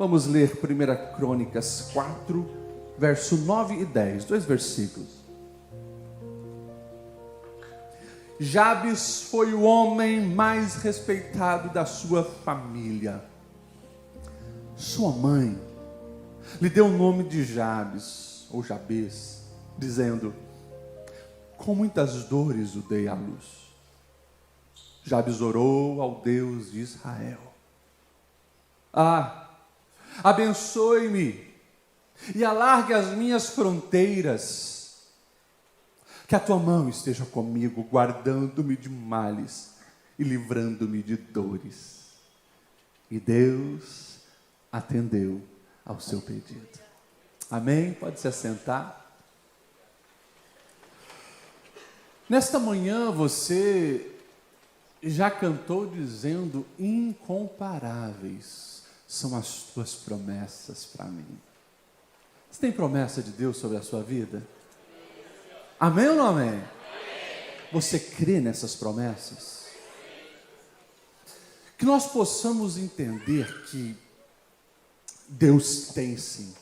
Vamos ler 1 Crônicas 4, verso 9 e 10, 2 versículos. Jabes foi o homem mais respeitado da sua família. Sua mãe lhe deu o nome de Jabes, ou Jabes, dizendo: com muitas dores o dei à luz. Jabes orou ao Deus de Israel: abençoe-me e alargue as minhas fronteiras, que a tua mão esteja comigo, guardando-me de males e livrando-me de dores. E Deus atendeu ao seu pedido. Amém? Pode se assentar. Nesta manhã você já cantou dizendo: incomparáveis são as tuas promessas para mim. Você tem promessa de Deus sobre a sua vida? Amém ou não amém? Você crê nessas promessas? Que nós possamos entender que Deus tem sim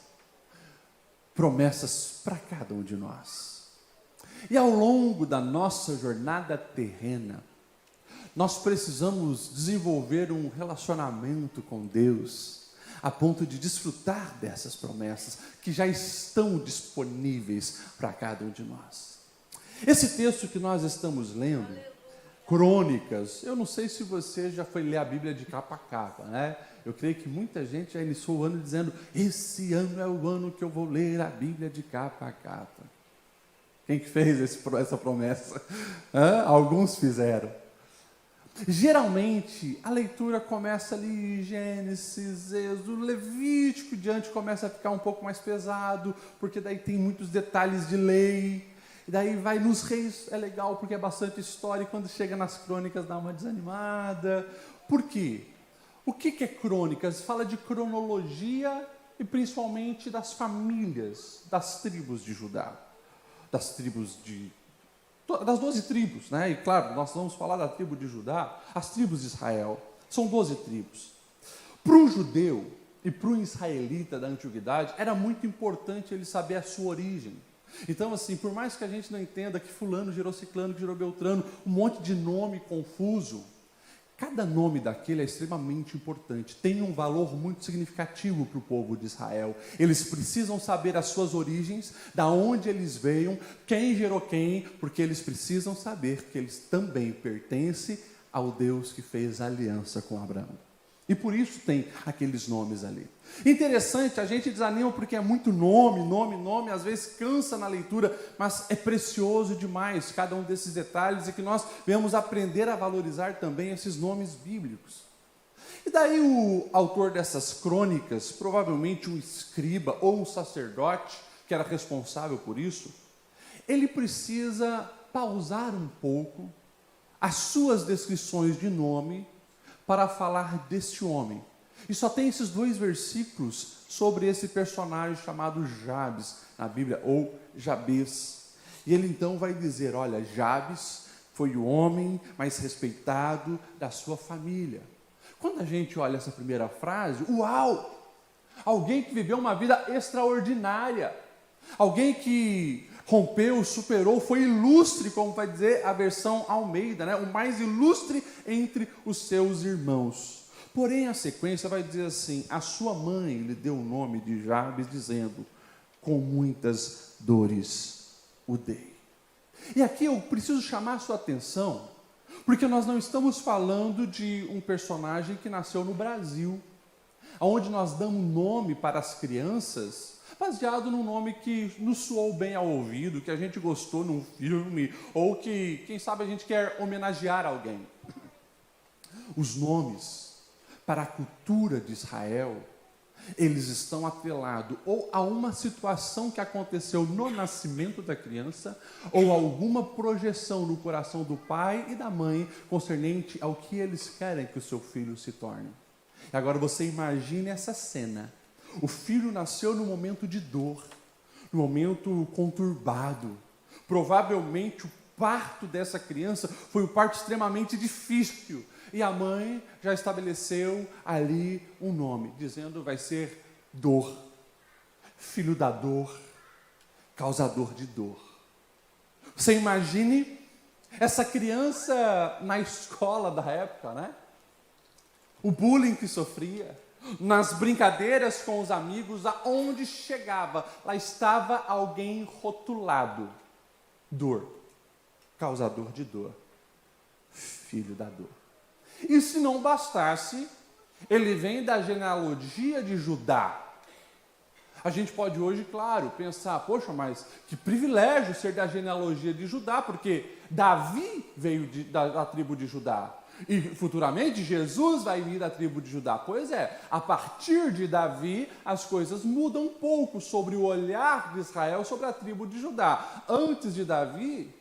promessas para cada um de nós. E ao longo da nossa jornada terrena, nós precisamos desenvolver um relacionamento com Deus, a ponto de desfrutar dessas promessas que já estão disponíveis para cada um de nós. Esse texto que nós estamos lendo, Crônicas, eu não sei se você já foi ler a Bíblia de capa a capa, né? Eu creio que muita gente já iniciou o ano dizendo: esse ano é o ano que eu vou ler a Bíblia de capa a capa. Quem que fez essa promessa? Alguns fizeram. Geralmente, a leitura começa ali, Gênesis, Êxodo, Levítico, diante começa a ficar um pouco mais pesado, porque daí tem muitos detalhes de lei, e daí vai nos reis, é legal porque é bastante história, e quando chega nas crônicas dá uma desanimada. Por quê? O que é crônicas? Fala de cronologia e principalmente das famílias, das tribos de Judá, das 12 tribos, né? E claro, nós vamos falar da tribo de Judá, as tribos de Israel, são 12 tribos. Para o judeu e para o israelita da antiguidade, era muito importante ele saber a sua origem. Então, assim, por mais que a gente não entenda que fulano gerou ciclano, que gerou beltrano, um monte de nome confuso, cada nome daquele é extremamente importante, tem um valor muito significativo para o povo de Israel. Eles precisam saber as suas origens, da onde eles veio, quem gerou quem, porque eles precisam saber que eles também pertencem ao Deus que fez a aliança com Abraão. E por isso tem aqueles nomes ali. Interessante, a gente desanima porque é muito nome, às vezes cansa na leitura, mas é precioso demais cada um desses detalhes e que nós venhamos aprender a valorizar também esses nomes bíblicos. E daí o autor dessas crônicas, provavelmente um escriba ou um sacerdote, que era responsável por isso, ele precisa pausar um pouco as suas descrições de nome para falar deste homem. E só tem esses 2 versículos sobre esse personagem chamado Jabes na Bíblia, ou Jabes. E ele então vai dizer: olha, Jabes foi o homem mais respeitado da sua família. Quando a gente olha essa primeira frase, uau! Alguém que viveu uma vida extraordinária. Alguém que rompeu, superou, foi ilustre, como vai dizer a versão Almeida, né? O mais ilustre entre os seus irmãos. Porém, a sequência vai dizer assim: a sua mãe lhe deu o nome de Jabes, dizendo: com muitas dores o dei. E aqui eu preciso chamar a sua atenção, porque nós não estamos falando de um personagem que nasceu no Brasil, onde nós damos nome para as crianças baseado num nome que nos soou bem ao ouvido, que a gente gostou num filme, ou que, quem sabe, a gente quer homenagear alguém. Os nomes para a cultura de Israel, eles estão atrelados ou a uma situação que aconteceu no nascimento da criança, ou alguma projeção no coração do pai e da mãe concernente ao que eles querem que o seu filho se torne. E agora você imagine essa cena. O filho nasceu num momento de dor, num momento conturbado. Provavelmente o parto dessa criança foi um parto extremamente difícil. E a mãe já estabeleceu ali um nome, dizendo vai ser dor, filho da dor, causador de dor. Você imagine essa criança na escola da época, né? O bullying que sofria, nas brincadeiras com os amigos, aonde chegava, lá estava alguém rotulado. Dor, causador de dor, filho da dor. E se não bastasse, ele vem da genealogia de Judá. A gente pode hoje, claro, pensar, poxa, mas que privilégio ser da genealogia de Judá, porque Davi veio da tribo de Judá. E futuramente Jesus vai vir da tribo de Judá. Pois é, a partir de Davi, as coisas mudam um pouco sobre o olhar de Israel sobre a tribo de Judá. Antes de Davi,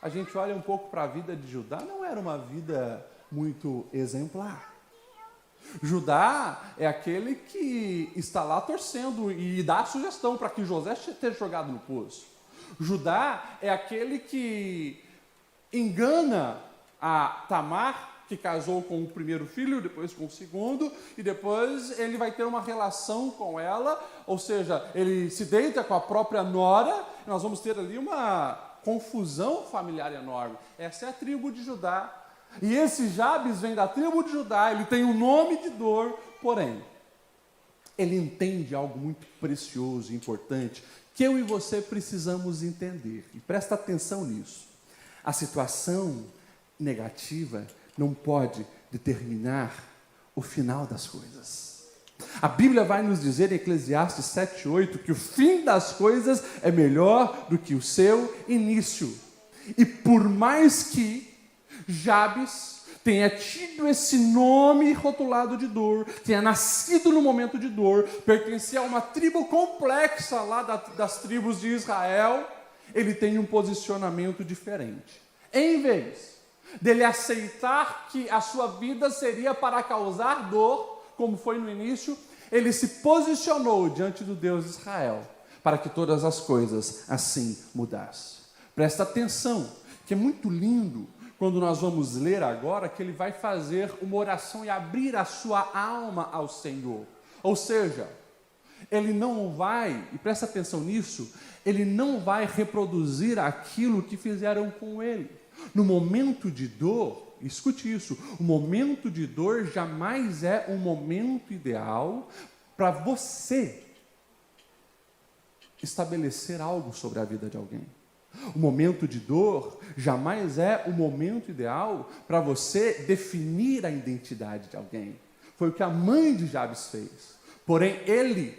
a gente olha um pouco para a vida de Judá, não era uma vida muito exemplar. Judá é aquele que está lá torcendo e dá a sugestão para que José esteja jogado no poço. Judá é aquele que engana a Tamar, que casou com o primeiro filho, depois com o segundo, e depois ele vai ter uma relação com ela, ou seja, ele se deita com a própria nora, e nós vamos ter ali uma confusão familiar enorme. Essa é a tribo de Judá. E esse Jabes vem da tribo de Judá, ele tem um nome de dor, porém, ele entende algo muito precioso e importante, que eu e você precisamos entender, e presta atenção nisso. A situação negativa não pode determinar o final das coisas. A Bíblia vai nos dizer em Eclesiastes 7:8 que o fim das coisas é melhor do que o seu início. E por mais que Jabes tenha tido esse nome rotulado de dor, tenha nascido no momento de dor, pertencia a uma tribo complexa lá das tribos de Israel, ele tem um posicionamento diferente. Em vez dele aceitar que a sua vida seria para causar dor, como foi no início, ele se posicionou diante do Deus de Israel, para que todas as coisas assim mudassem. Presta atenção, que é muito lindo, quando nós vamos ler agora, que ele vai fazer uma oração e abrir a sua alma ao Senhor. Ou seja, ele não vai, e presta atenção nisso, ele não vai reproduzir aquilo que fizeram com ele. No momento de dor, escute isso, o momento de dor jamais é um momento ideal para você estabelecer algo sobre a vida de alguém. O momento de dor jamais é o momento ideal para você definir a identidade de alguém. Foi o que a mãe de Jabes fez. Porém, ele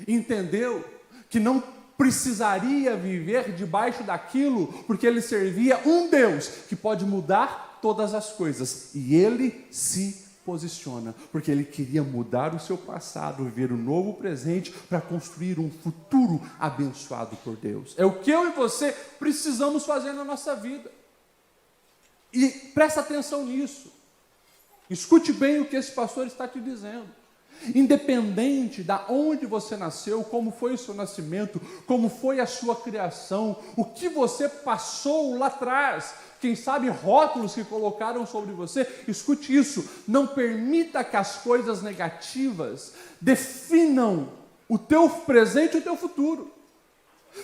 entendeu que não precisaria viver debaixo daquilo, porque ele servia um Deus que pode mudar todas as coisas. E ele se posiciona, porque ele queria mudar o seu passado, viver um novo presente, para construir um futuro abençoado por Deus. É o que eu e você precisamos fazer na nossa vida. E presta atenção nisso. Escute bem o que esse pastor está te dizendo. Independente de onde você nasceu, como foi o seu nascimento, como foi a sua criação, o que você passou lá atrás, quem sabe rótulos que colocaram sobre você, escute isso, não permita que as coisas negativas definam o teu presente e o teu futuro.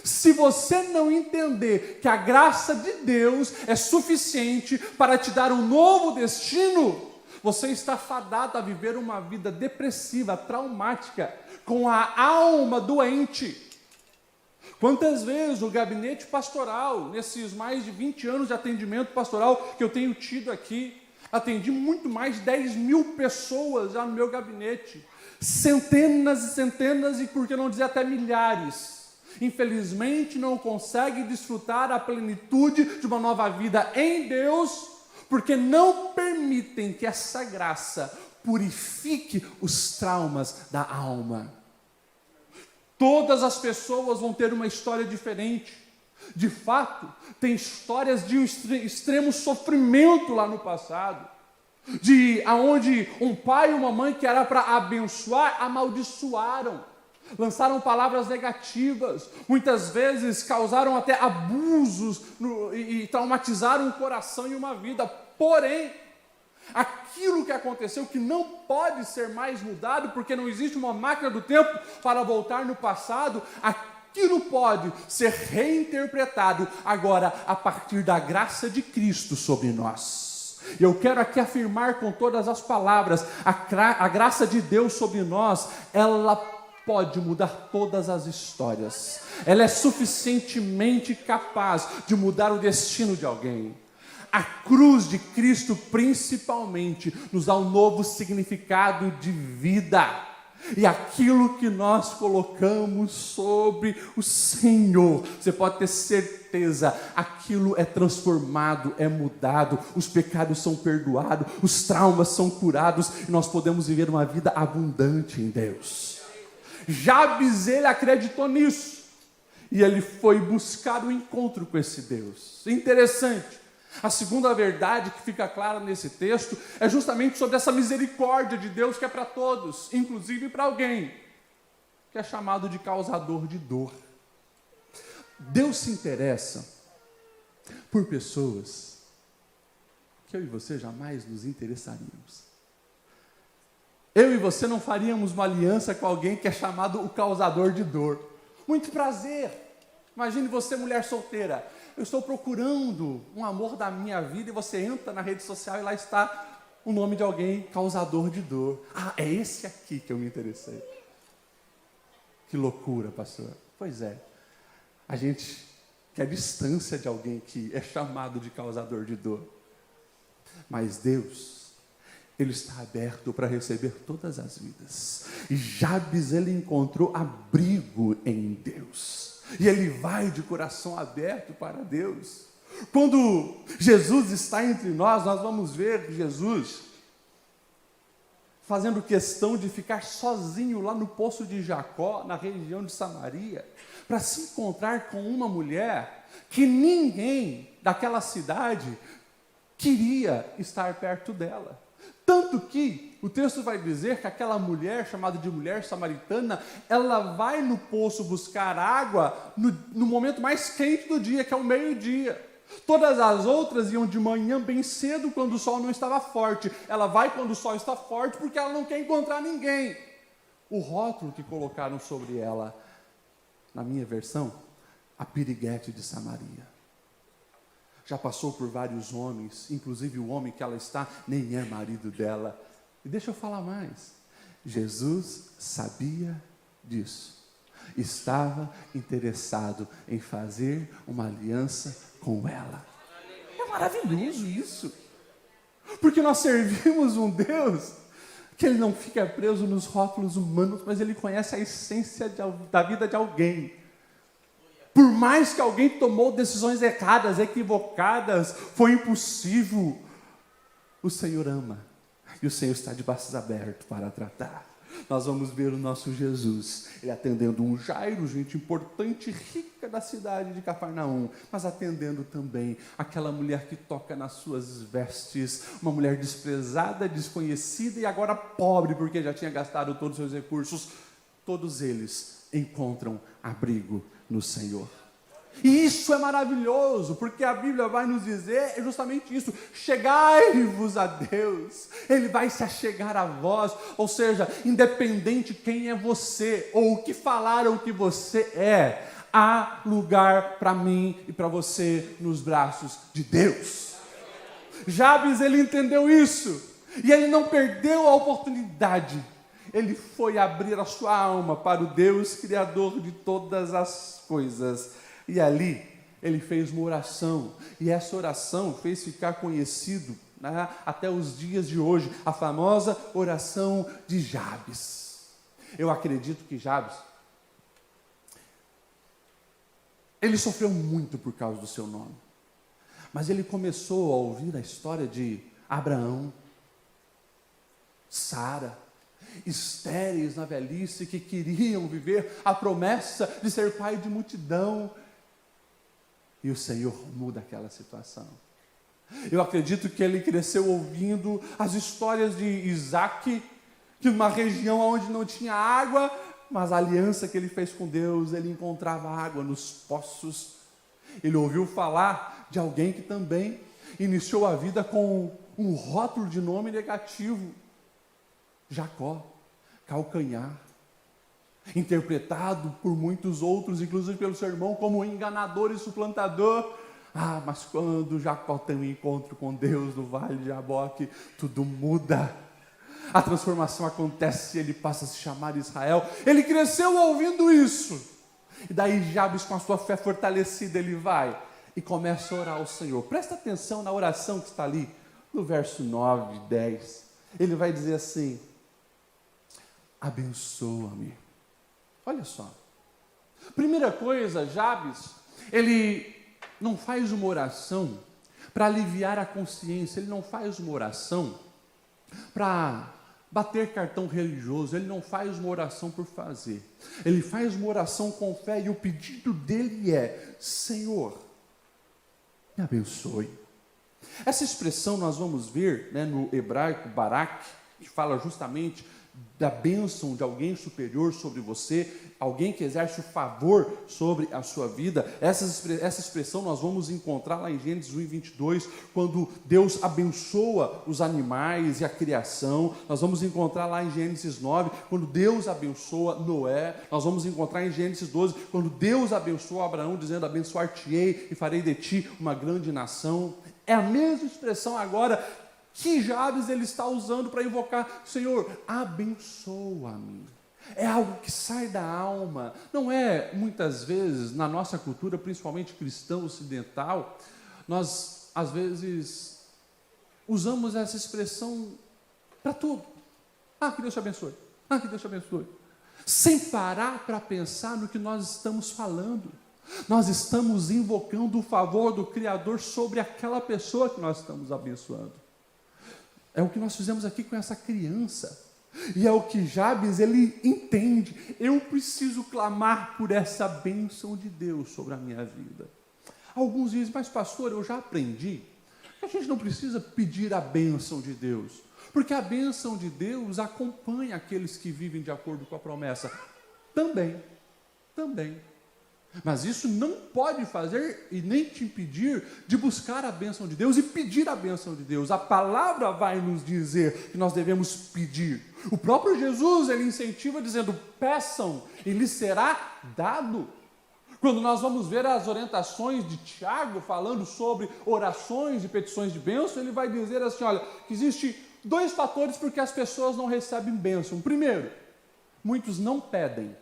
Se você não entender que a graça de Deus é suficiente para te dar um novo destino, você está fadado a viver uma vida depressiva, traumática, com a alma doente. Quantas vezes o gabinete pastoral, nesses mais de 20 anos de atendimento pastoral que eu tenho tido aqui, atendi muito mais de 10 mil pessoas já no meu gabinete. Centenas e centenas, e por que não dizer até milhares. Infelizmente não conseguem desfrutar a plenitude de uma nova vida em Deus, porque não permitem que essa graça purifique os traumas da alma. Todas as pessoas vão ter uma história diferente. De fato, tem histórias de um extremo sofrimento lá no passado, de aonde um pai e uma mãe que era para abençoar, amaldiçoaram, lançaram palavras negativas, muitas vezes causaram até abusos e traumatizaram um coração e uma vida. Porém, Aquilo que aconteceu que não pode ser mais mudado, porque não existe uma máquina do tempo para voltar no passado, aquilo pode ser reinterpretado agora a partir da graça de Cristo sobre nós. Eu quero aqui afirmar com todas as palavras, a graça de Deus sobre nós, ela pode mudar todas as histórias. Ela é suficientemente capaz de mudar o destino de alguém. A cruz de Cristo, principalmente, nos dá um novo significado de vida. E aquilo que nós colocamos sobre o Senhor, você pode ter certeza, aquilo é transformado, é mudado, os pecados são perdoados, os traumas são curados, e nós podemos viver uma vida abundante em Deus. Jabes, ele acreditou nisso, e ele foi buscar o encontro com esse Deus. Interessante. A segunda verdade que fica clara nesse texto é justamente sobre essa misericórdia de Deus que é para todos, inclusive para alguém que é chamado de causador de dor. Deus se interessa por pessoas que eu e você jamais nos interessaríamos. Eu e você não faríamos uma aliança com alguém que é chamado o causador de dor. Muito prazer. Imagine você, mulher solteira. Eu estou procurando um amor da minha vida e você entra na rede social e lá está o nome de alguém causador de dor. Ah, é esse aqui que eu me interessei. Que loucura, pastor. Pois é. A gente quer distância de alguém que é chamado de causador de dor. Mas Deus, Ele está aberto para receber todas as vidas. E Jabes, ele encontrou abrigo em Deus. E ele vai de coração aberto para Deus. Quando Jesus está entre nós vamos ver Jesus fazendo questão de ficar sozinho lá no poço de Jacó, na região de Samaria, para se encontrar com uma mulher que ninguém daquela cidade queria estar perto dela. Tanto que o texto vai dizer que aquela mulher, chamada de mulher samaritana, ela vai no poço buscar água no momento mais quente do dia, que é o meio-dia. Todas as outras iam de manhã bem cedo, quando o sol não estava forte. Ela vai quando o sol está forte, porque ela não quer encontrar ninguém. O rótulo que colocaram sobre ela, na minha versão, a piriguete de Samaria. Já passou por vários homens, inclusive o homem que ela está, nem é marido dela. E deixa eu falar mais. Jesus sabia disso. Estava interessado em fazer uma aliança com ela. É maravilhoso isso. Porque nós servimos um Deus que Ele não fica preso nos rótulos humanos, mas Ele conhece a essência da vida de alguém. Por mais que alguém tomou decisões erradas, equivocadas, foi impossível, o Senhor ama. E o Senhor está de braços abertos para tratar. Nós vamos ver o nosso Jesus, Ele atendendo um Jairo, gente importante, rica da cidade de Cafarnaum, mas atendendo também aquela mulher que toca nas suas vestes, uma mulher desprezada, desconhecida e agora pobre, porque já tinha gastado todos os seus recursos. Todos eles encontram abrigo no Senhor. E isso é maravilhoso, porque a Bíblia vai nos dizer justamente isso: chegai-vos a Deus, Ele vai se achegar a vós. Ou seja, independente quem é você, ou o que falaram que você é, há lugar para mim e para você nos braços de Deus. Jabes, ele entendeu isso, e ele não perdeu a oportunidade. Ele foi abrir a sua alma para o Deus Criador de todas as coisas. E ali, ele fez uma oração. E essa oração fez ficar conhecido, né, até os dias de hoje, a famosa oração de Jabes. Eu acredito que Jabes, ele sofreu muito por causa do seu nome. Mas ele começou a ouvir a história de Abraão, Sara, estéreis na velhice, que queriam viver a promessa de ser pai de multidão. E o Senhor muda aquela situação. Eu acredito que ele cresceu ouvindo as histórias de Isaac, que numa região onde não tinha água, mas a aliança que ele fez com Deus, ele encontrava água nos poços. Ele ouviu falar de alguém que também iniciou a vida com um rótulo de nome negativo. Jacó, calcanhar, interpretado por muitos outros, inclusive pelo seu irmão, como enganador e suplantador. Mas quando Jacó tem um encontro com Deus no vale de Jaboque, tudo muda. A transformação acontece e ele passa a se chamar Israel. Ele cresceu ouvindo isso. E daí Jabes, com a sua fé fortalecida, ele vai e começa a orar ao Senhor. Presta atenção na oração que está ali, no verso 9 e 10. Ele vai dizer assim: abençoa-me. Olha só. Primeira coisa, Jabes, ele não faz uma oração para aliviar a consciência, ele não faz uma oração para bater cartão religioso, ele não faz uma oração por fazer, ele faz uma oração com fé, e o pedido dele é: Senhor, me abençoe. Essa expressão nós vamos ver, no hebraico, barak, que fala justamente da bênção de alguém superior sobre você, alguém que exerce o favor sobre a sua vida. Essa expressão nós vamos encontrar lá em Gênesis 1:22, quando Deus abençoa os animais e a criação. Nós vamos encontrar lá em Gênesis 9, quando Deus abençoa Noé. Nós vamos encontrar em Gênesis 12, quando Deus abençoa Abraão, dizendo: abençoar-te-ei e farei de ti uma grande nação. É a mesma expressão agora que Jabes ele está usando para invocar: Senhor, abençoa-me. É algo que sai da alma. Não é, muitas vezes, na nossa cultura, principalmente cristã ocidental, nós, às vezes, usamos essa expressão para tudo. Que Deus te abençoe. Que Deus te abençoe. Sem parar para pensar no que nós estamos falando. Nós estamos invocando o favor do Criador sobre aquela pessoa que nós estamos abençoando. É o que nós fizemos aqui com essa criança. E é o que Jabes, ele entende. Eu preciso clamar por essa bênção de Deus sobre a minha vida. Alguns dizem: mas pastor, eu já aprendi que a gente não precisa pedir a bênção de Deus, porque a bênção de Deus acompanha aqueles que vivem de acordo com a promessa. Também. Mas isso não pode fazer e nem te impedir de buscar a bênção de Deus e pedir a bênção de Deus. A palavra vai nos dizer que nós devemos pedir. O próprio Jesus, ele incentiva dizendo: peçam e lhes será dado. Quando nós vamos ver as orientações de Tiago falando sobre orações e petições de bênção, ele vai dizer assim: olha, que existe 2 fatores porque as pessoas não recebem bênção. Primeiro, muitos não pedem.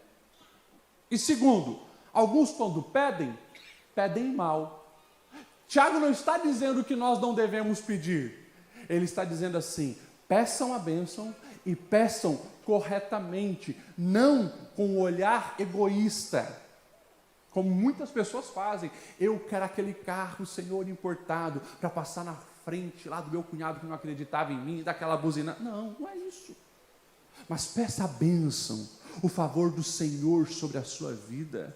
E segundo, alguns, quando pedem mal. Tiago não está dizendo que nós não devemos pedir. Ele está dizendo assim: peçam a bênção e peçam corretamente, não com um olhar egoísta, como muitas pessoas fazem. Eu quero aquele carro, Senhor, importado, para passar na frente lá do meu cunhado que não acreditava em mim, daquela buzina. Não é isso. Mas peça a bênção, o favor do Senhor sobre a sua vida.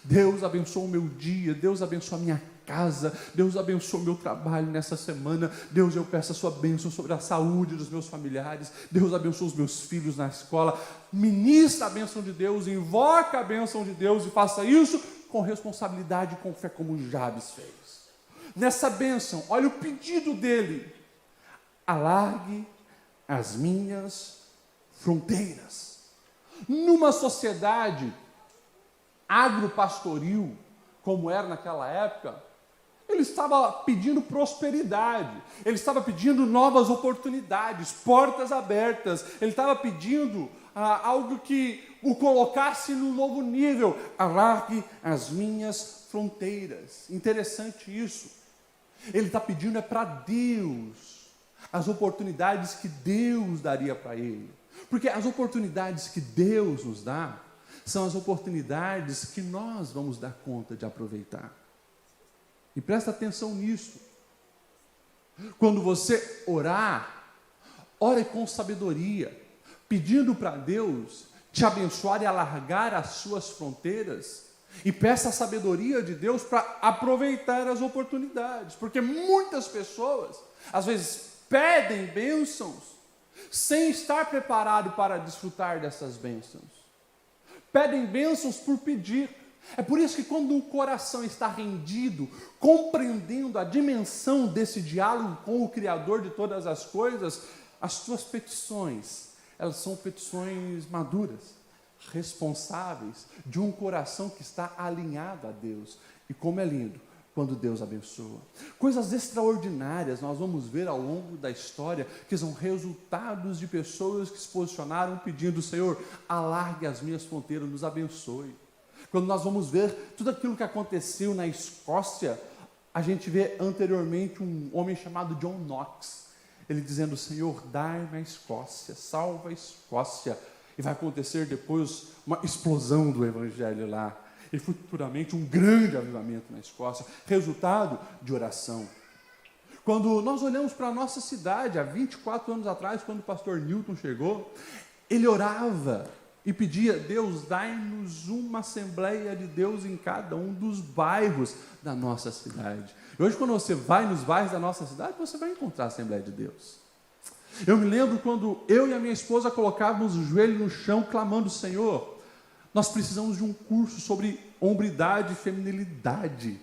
Deus abençoa o meu dia, Deus abençoa a minha casa, Deus abençoa o meu trabalho nessa semana. Deus, eu peço a sua bênção sobre a saúde dos meus familiares. Deus abençoa os meus filhos na escola. Ministra a bênção de Deus, invoca a bênção de Deus e faça isso com responsabilidade e com fé, como Jabes fez. Nessa bênção, olha o pedido dele: alargue as minhas fronteiras. Numa sociedade agropastoril, como era naquela época, ele estava pedindo prosperidade, ele estava pedindo novas oportunidades, portas abertas, ele estava pedindo algo que o colocasse num novo nível. Alargue as minhas fronteiras. Interessante isso. Ele está pedindo para Deus as oportunidades que Deus daria para ele, porque as oportunidades que Deus nos dá são as oportunidades que nós vamos dar conta de aproveitar. E presta atenção nisso. Quando você orar, ore com sabedoria, pedindo para Deus te abençoar e alargar as suas fronteiras, e peça a sabedoria de Deus para aproveitar as oportunidades, porque muitas pessoas, às vezes, pedem bênçãos sem estar preparado para desfrutar dessas bênçãos. Pedem bênçãos por pedir, É por isso que quando o coração está rendido, compreendendo a dimensão desse diálogo com o Criador de todas as coisas, as suas petições, elas são petições maduras, responsáveis, de um coração que está alinhado a Deus. E como é lindo quando Deus abençoa. Coisas extraordinárias nós vamos ver ao longo da história, que são resultados de pessoas que se posicionaram pedindo: Senhor, alargue as minhas fronteiras, nos abençoe. Quando nós vamos ver tudo aquilo que aconteceu na Escócia, a gente vê anteriormente um homem chamado John Knox, ele dizendo: Senhor, dai-me a Escócia, salva a Escócia. E vai acontecer depois uma explosão do evangelho lá, e futuramente um grande avivamento na Escócia, resultado de oração. Quando nós olhamos para a nossa cidade, há 24 anos atrás, quando o pastor Newton chegou, ele orava e pedia: Deus, dai-nos uma Assembleia de Deus em cada um dos bairros da nossa cidade. E hoje, quando você vai nos bairros da nossa cidade, você vai encontrar a Assembleia de Deus. Eu me lembro quando eu e a minha esposa colocávamos o joelho no chão, clamando: Senhor, nós precisamos de um curso sobre hombridade e feminilidade.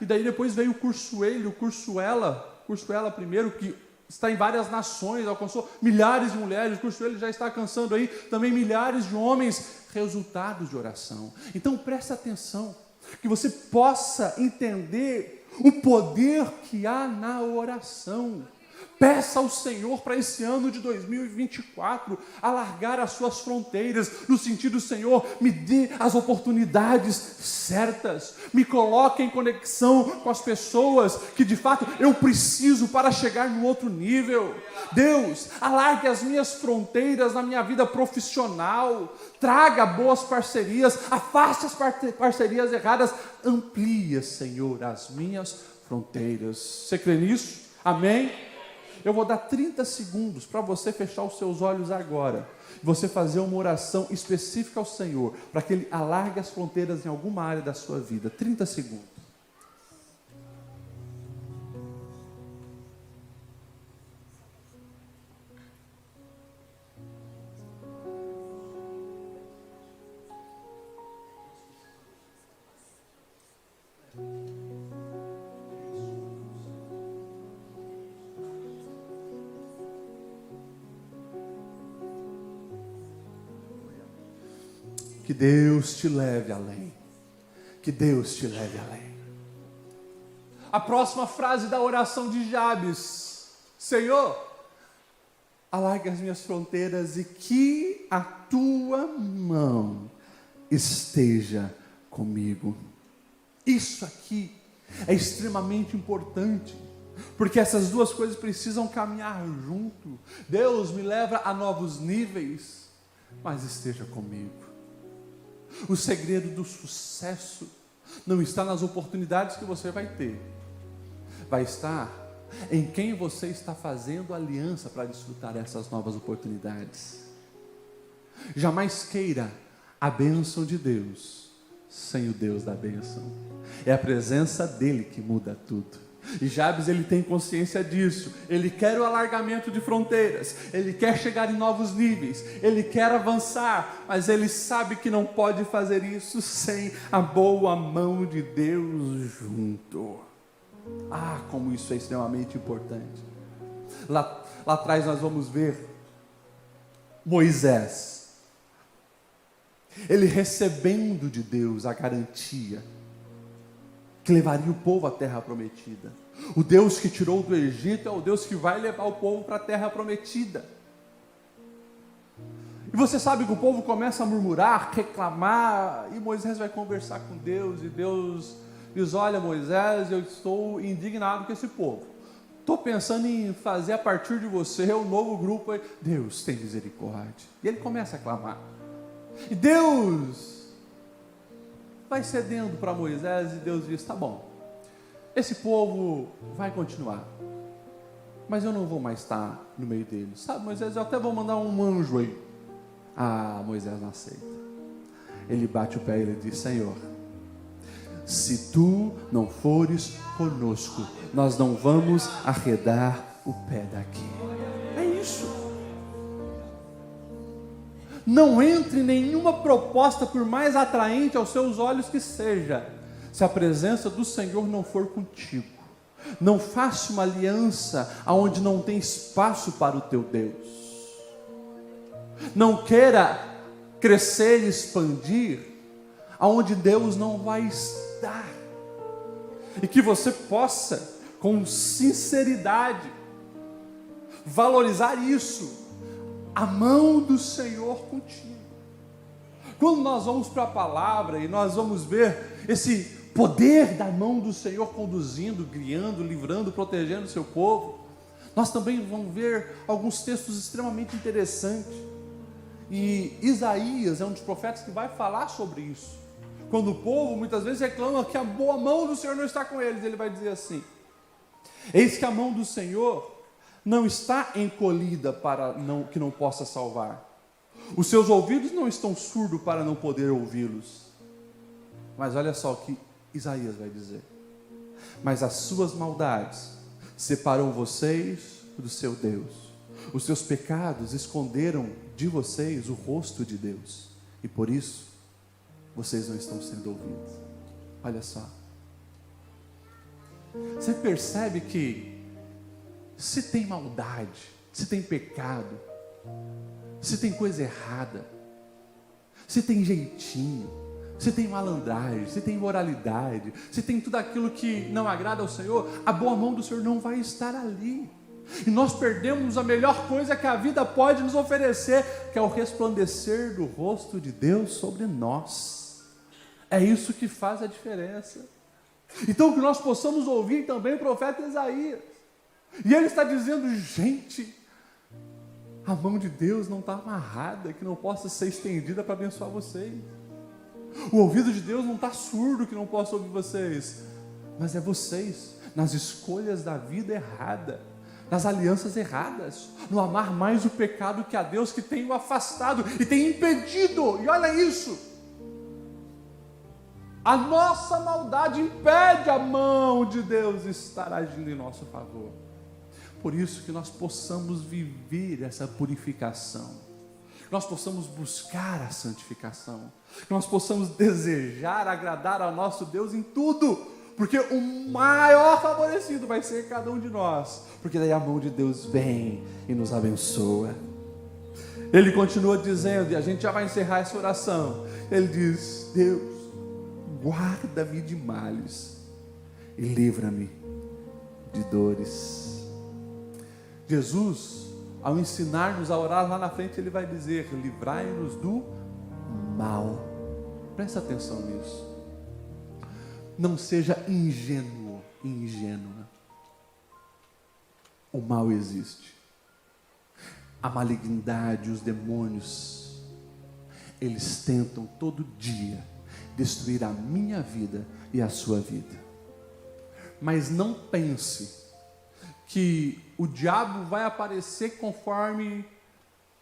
E daí depois veio o curso ele, o curso ela primeiro, que está em várias nações, alcançou milhares de mulheres. O curso ele já está alcançando aí também milhares de homens, resultados de oração. Então preste atenção, que você possa entender o poder que há na oração. Peça ao Senhor para esse ano de 2024 alargar as suas fronteiras, no sentido: Senhor, me dê as oportunidades certas, me coloque em conexão com as pessoas que de fato eu preciso para chegar no outro nível. Deus, alargue as minhas fronteiras na minha vida profissional, traga boas parcerias, afaste as parcerias erradas, amplia, Senhor, as minhas fronteiras. Você crê nisso? Amém? Eu vou dar 30 segundos para você fechar os seus olhos agora, você fazer uma oração específica ao Senhor, para que Ele alargue as fronteiras em alguma área da sua vida. 30 segundos. Que Deus te leve além. Que Deus te leve além. A próxima frase da oração de Jabes: Senhor, alargue as minhas fronteiras e que a tua mão esteja comigo. Isso aqui é extremamente importante, porque essas duas coisas precisam caminhar junto. Deus me leva a novos níveis, mas esteja comigo. O segredo do sucesso não está nas oportunidades que você vai ter, vai estar em quem você está fazendo aliança para desfrutar essas novas oportunidades. Jamais queira a bênção de Deus sem o Deus da bênção. É a presença dele que muda tudo. E Jabes, ele tem consciência disso. Ele quer o alargamento de fronteiras, ele quer chegar em novos níveis, ele quer avançar, mas ele sabe que não pode fazer isso sem a boa mão de Deus junto. Como isso é extremamente importante. Lá atrás nós vamos ver Moisés, ele recebendo de Deus a garantia que levaria o povo à terra prometida. O Deus que tirou do Egito é o Deus que vai levar o povo para a terra prometida. E você sabe que o povo começa a murmurar, reclamar, e Moisés vai conversar com Deus, e Deus diz: olha, Moisés, eu estou indignado com esse povo. Estou pensando em fazer a partir de você um novo grupo. Deus, tem misericórdia. E ele começa a clamar. E Deus vai cedendo para Moisés, e Deus diz: tá bom, esse povo vai continuar, mas eu não vou mais estar no meio deles. Sabe, Moisés, eu até vou mandar um anjo aí. Moisés não aceita. Ele bate o pé e ele diz: Senhor, se tu não fores conosco, nós não vamos arredar o pé daqui. É isso. Não entre em nenhuma proposta, por mais atraente aos seus olhos que seja, se a presença do Senhor não for contigo. Não faça uma aliança aonde não tem espaço para o teu Deus. Não queira crescer e expandir aonde Deus não vai estar. E que você possa, com sinceridade, valorizar isso, a mão do Senhor contigo. Quando nós vamos para a palavra e nós vamos ver esse poder da mão do Senhor conduzindo, guiando, livrando, protegendo o seu povo, nós também vamos ver alguns textos extremamente interessantes. E Isaías é um dos profetas que vai falar sobre isso. Quando o povo muitas vezes reclama que a boa mão do Senhor não está com eles, ele vai dizer assim: eis que a mão do Senhor não está encolhida para que não possa salvar. Os seus ouvidos não estão surdos para não poder ouvi-los. Mas olha só o que Isaías vai dizer: mas as suas maldades separam vocês do seu Deus. Os seus pecados esconderam de vocês o rosto de Deus. E por isso, vocês não estão sendo ouvidos. Olha só. Você percebe que se tem maldade, se tem pecado, se tem coisa errada, se tem jeitinho, se tem malandragem, se tem imoralidade, se tem tudo aquilo que não agrada ao Senhor, a boa mão do Senhor não vai estar ali. E nós perdemos a melhor coisa que a vida pode nos oferecer, que é o resplandecer do rosto de Deus sobre nós. É isso que faz a diferença. Então que nós possamos ouvir também o profeta Isaías. E ele está dizendo: gente, a mão de Deus não está amarrada, que não possa ser estendida para abençoar vocês. O ouvido de Deus não está surdo, que não possa ouvir vocês. Mas é vocês, nas escolhas da vida errada, nas alianças erradas, no amar mais o pecado que a Deus, que tem o afastado e tem impedido. E olha isso, a nossa maldade impede a mão de Deus estar agindo em nosso favor. Por isso que nós possamos viver essa purificação, nós possamos buscar a santificação, nós possamos desejar agradar ao nosso Deus em tudo, porque o maior favorecido vai ser cada um de nós, porque daí a mão de Deus vem e nos abençoa. Ele continua dizendo, e a gente já vai encerrar essa oração, ele diz: Deus, guarda-me de males e livra-me de dores. Jesus, ao ensinar-nos a orar lá na frente, ele vai dizer: livrai-nos do mal. Presta atenção nisso. Não seja ingênuo, ingênua. O mal existe. A malignidade, os demônios, eles tentam todo dia destruir a minha vida e a sua vida. Mas não pense que o diabo vai aparecer conforme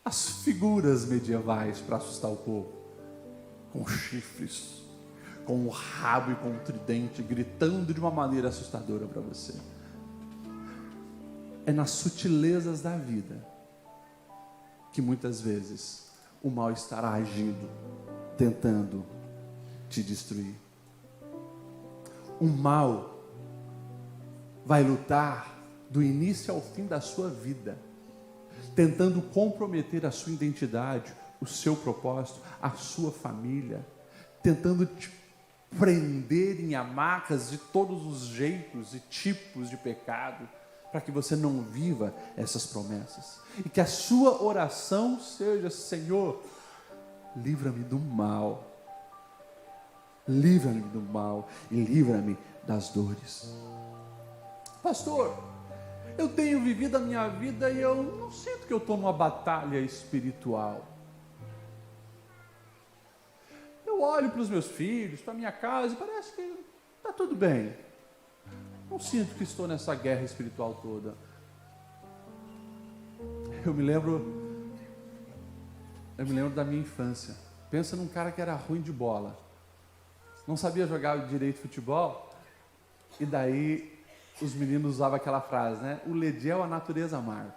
as figuras medievais para assustar o povo, com chifres, com o rabo e com o tridente, gritando de uma maneira assustadora para você. É nas sutilezas da vida que muitas vezes o mal estará agindo, tentando te destruir. O mal vai lutar do início ao fim da sua vida, tentando comprometer a sua identidade, o seu propósito, a sua família, tentando te prender em amarras de todos os jeitos e tipos de pecado, para que você não viva essas promessas. E que a sua oração seja: Senhor, livra-me do mal. Livra-me do mal e livra-me das dores. Pastor, eu tenho vivido a minha vida e eu não sinto que eu estou numa batalha espiritual. Eu olho para os meus filhos, para a minha casa e parece que está tudo bem. Não sinto que estou nessa guerra espiritual toda. Eu me lembro da minha infância. Pensa num cara que era ruim de bola, não sabia jogar direito futebol, e daí os meninos usavam aquela frase, né? O lediel a natureza amarga.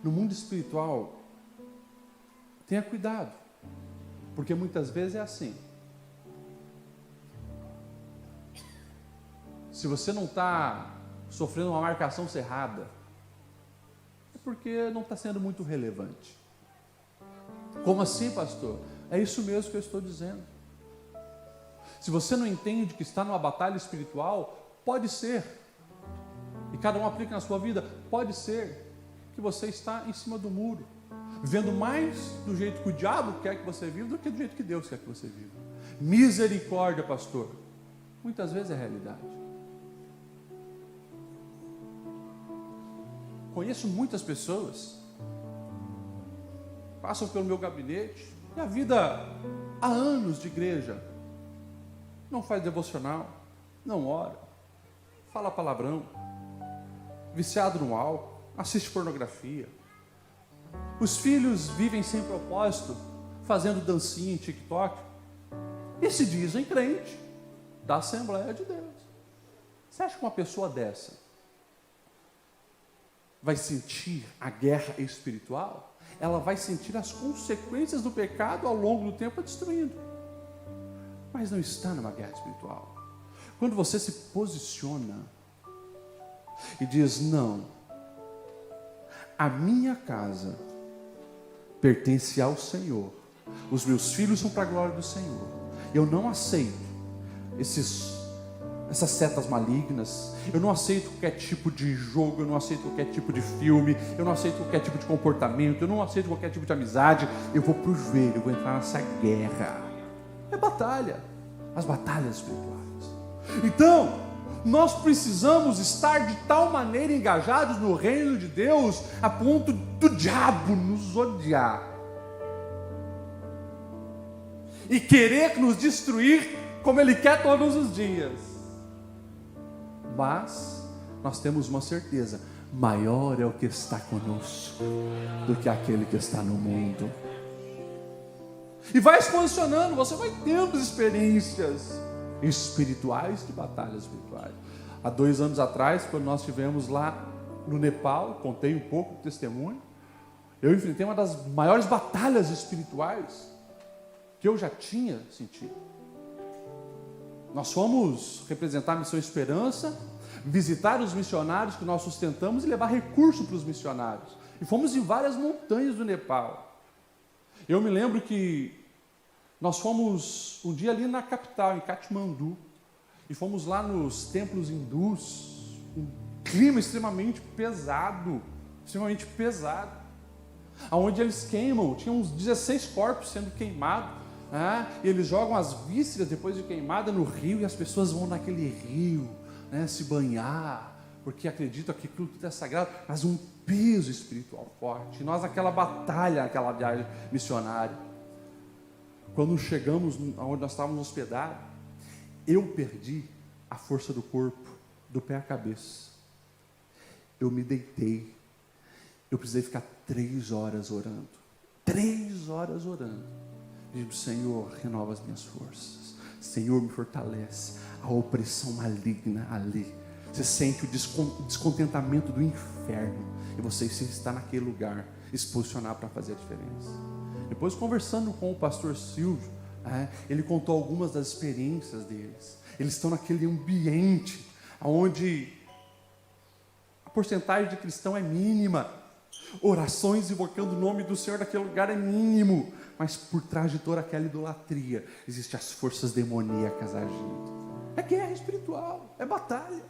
No mundo espiritual, Tenha cuidado, porque muitas vezes é assim. Se você não está sofrendo uma marcação cerrada, é porque não está sendo muito relevante. Como assim, pastor? É isso mesmo que eu estou dizendo. Se você não entende que está numa batalha espiritual, pode ser, e cada um aplica na sua vida, pode ser que você está em cima do muro, vendo mais do jeito que o diabo quer que você viva do que do jeito que Deus quer que você viva. Misericórdia, pastor, muitas vezes é realidade. Conheço muitas pessoas, passam pelo meu gabinete, e a vida há anos de igreja, não faz devocional, não ora, fala palavrão, viciado no álcool, assiste pornografia. Os filhos vivem sem propósito, fazendo dancinha em TikTok, e se dizem crente da Assembleia de Deus. Você acha que uma pessoa dessa vai sentir a guerra espiritual? Ela vai sentir as consequências do pecado ao longo do tempo a destruindo. Mas não está numa guerra espiritual. Quando você se posiciona e diz: não, a minha casa pertence ao Senhor, os meus filhos são para a glória do Senhor, eu não aceito essas setas malignas, eu não aceito qualquer tipo de jogo, eu não aceito qualquer tipo de filme, eu não aceito qualquer tipo de comportamento, eu não aceito qualquer tipo de amizade, eu vou para o joelho, eu vou entrar nessa guerra. É batalha, as batalhas espirituais. Então, nós precisamos estar de tal maneira engajados no reino de Deus, a ponto do diabo nos odiar e querer nos destruir como ele quer todos os dias. Mas nós temos uma certeza: maior é o que está conosco do que aquele que está no mundo. E vai se posicionando, você vai tendo experiências espirituais, de batalhas espirituais. Há 2 anos atrás, quando nós estivemos lá no Nepal, contei um pouco do testemunho, eu enfrentei uma das maiores batalhas espirituais que eu já tinha sentido. Nós fomos representar a Missão Esperança, visitar os missionários que nós sustentamos e levar recurso para os missionários. E fomos em várias montanhas do Nepal. Eu me lembro que nós fomos um dia ali na capital, em Katmandu, e fomos lá nos templos hindus, um clima extremamente pesado, onde eles queimam, tinha uns 16 corpos sendo queimados, e eles jogam as vísceras depois de queimada no rio, e as pessoas vão naquele rio, se banhar, porque acreditam que aquilo tudo é sagrado, mas um peso espiritual forte. E nós naquela batalha, naquela viagem missionária, quando chegamos onde nós estávamos hospedados, eu perdi a força do corpo, do pé à cabeça. Eu me deitei, eu precisei ficar 3 horas orando. 3 horas orando. Digo: Senhor, renova as minhas forças. Senhor, me fortalece. A opressão maligna ali. Você sente o descontentamento do inferno. E você está naquele lugar, se posicionar para fazer a diferença. Depois, conversando com o pastor Silvio, ele contou algumas das experiências deles. Eles estão naquele ambiente onde a porcentagem de cristão é mínima. Orações invocando o nome do Senhor naquele lugar é mínimo. Mas por trás de toda aquela idolatria, existem as forças demoníacas agindo. É guerra espiritual, é batalha.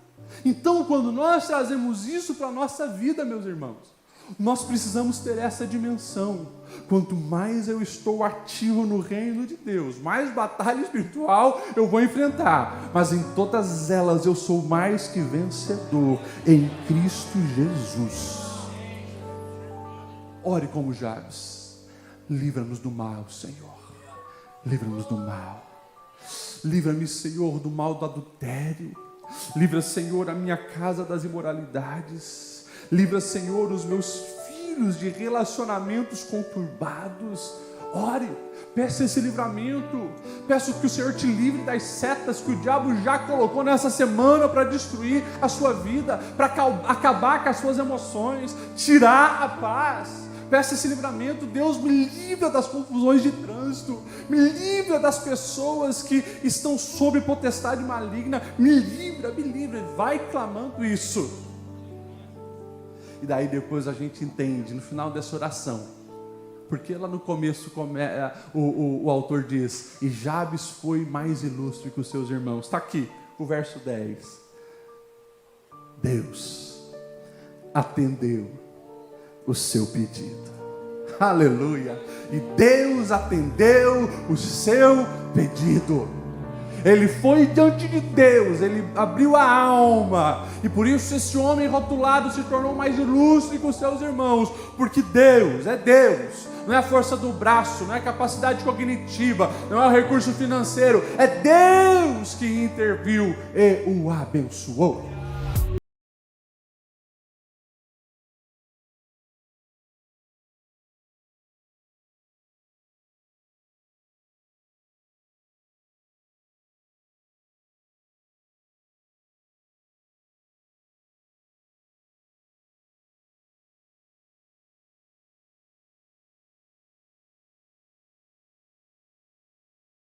Então, quando nós trazemos isso para a nossa vida, meus irmãos, nós precisamos ter essa dimensão. Quanto mais eu estou ativo no reino de Deus, mais batalha espiritual eu vou enfrentar, mas em todas elas eu sou mais que vencedor em Cristo Jesus. Ore como Jabes: livra-nos do mal, Senhor, livra-nos do mal. Livra-me, Senhor, do mal do adultério. Livra, Senhor, a minha casa das imoralidades. Livra, Senhor, os meus filhos de relacionamentos conturbados. Ore, peça esse livramento. Peço que o Senhor te livre das setas que o diabo já colocou nessa semana para destruir a sua vida, para acabar com as suas emoções, tirar a paz. peça esse livramento. Deus, me livra das confusões de trânsito, me livra das pessoas que estão sob potestade maligna, me livra, vai clamando isso. E daí depois a gente entende, no final dessa oração, porque lá no começo o autor diz, e Jabes foi mais ilustre que os seus irmãos. Está aqui o verso 10. Deus atendeu o seu pedido. Aleluia! E Deus atendeu o seu pedido. Ele foi diante de Deus, ele abriu a alma, e por isso esse homem rotulado se tornou mais ilustre que os seus irmãos, porque Deus, não é a força do braço, não é a capacidade cognitiva, não é o recurso financeiro, é Deus que interviu e o abençoou.